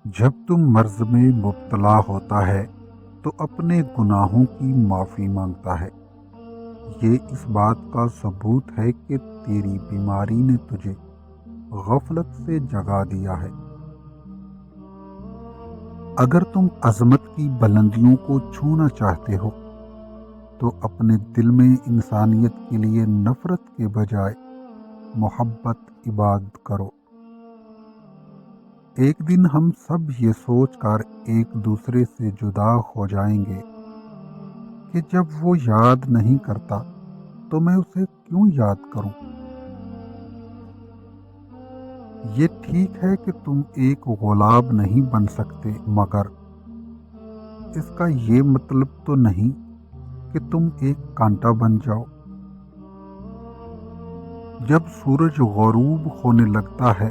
جب تم مرض میں مبتلا ہوتا ہے تو اپنے گناہوں کی معافی مانگتا ہے۔ یہ اس بات کا ثبوت ہے کہ تیری بیماری نے تجھے غفلت سے جگا دیا ہے۔ اگر تم عظمت کی بلندیوں کو چھونا چاہتے ہو تو اپنے دل میں انسانیت کے لیے نفرت کے بجائے محبت ایجاد کرو۔ ایک دن ہم سب یہ سوچ کر ایک دوسرے سے جدا ہو جائیں گے کہ جب وہ یاد نہیں کرتا تو میں اسے کیوں یاد کروں۔ یہ ٹھیک ہے کہ تم ایک غلام نہیں بن سکتے، مگر اس کا یہ مطلب تو نہیں کہ تم ایک کانٹا بن جاؤ۔ جب سورج غروب ہونے لگتا ہے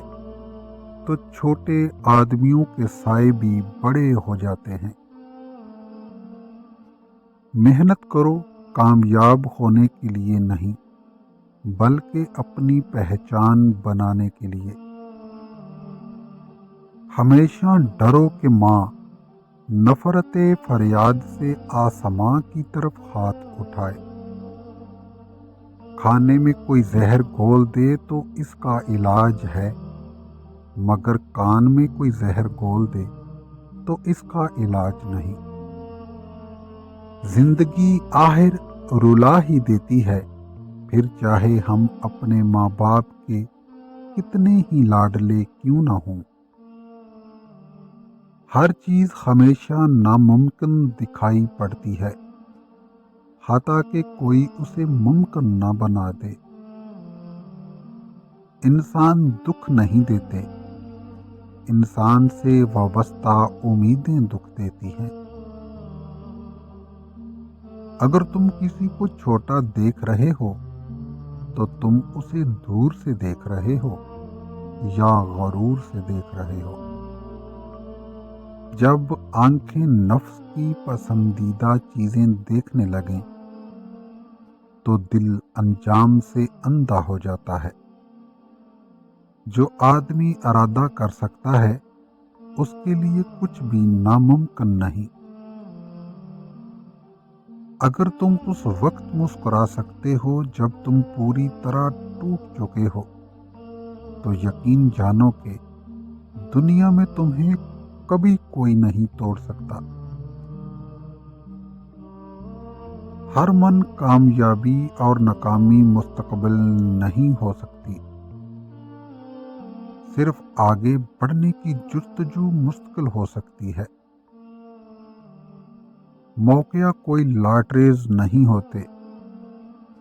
تو چھوٹے آدمیوں کے سائے بھی بڑے ہو جاتے ہیں۔ محنت کرو کامیاب ہونے کے لیے نہیں، بلکہ اپنی پہچان بنانے کے لیے۔ ہمیشہ ڈرو کہ ماں نفرت فریاد سے آسماں کی طرف ہاتھ اٹھائے۔ کھانے میں کوئی زہر گھول دے تو اس کا علاج ہے، مگر کان میں کوئی زہر گھول دے تو اس کا علاج نہیں۔ زندگی آخر رلا ہی دیتی ہے، پھر چاہے ہم اپنے ماں باپ کے کتنے ہی لاڈلے کیوں نہ ہوں۔ ہر چیز ہمیشہ ناممکن دکھائی پڑتی ہے، حتیٰ کہ کوئی اسے ممکن نہ بنا دے۔ انسان دکھ نہیں دیتے، انسان سے وابستہ امیدیں دکھ دیتی ہیں۔ اگر تم کسی کو چھوٹا دیکھ رہے ہو تو تم اسے دور سے دیکھ رہے ہو یا غرور سے دیکھ رہے ہو۔ جب آنکھیں نفس کی پسندیدہ چیزیں دیکھنے لگیں تو دل انجام سے اندھا ہو جاتا ہے۔ جو آدمی ارادہ کر سکتا ہے اس کے لیے کچھ بھی ناممکن نہیں۔ اگر تم اس وقت مسکرا سکتے ہو جب تم پوری طرح ٹوٹ چکے ہو تو یقین جانو کہ دنیا میں تمہیں کبھی کوئی نہیں توڑ سکتا۔ ہر من کامیابی اور ناکامی مستقبل نہیں ہو سکتی، صرف آگے بڑھنے کی جستجو مستقل ہو سکتی ہے۔ موقع کوئی لاٹریز نہیں ہوتے،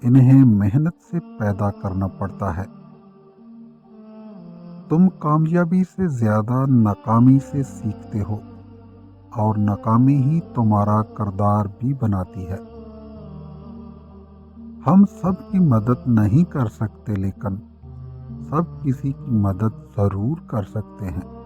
انہیں محنت سے پیدا کرنا پڑتا ہے۔ تم کامیابی سے زیادہ ناکامی سے سیکھتے ہو، اور ناکامی ہی تمہارا کردار بھی بناتی ہے۔ ہم سب کی مدد نہیں کر سکتے، لیکن سب کسی کی مدد ضرور کر سکتے ہیں۔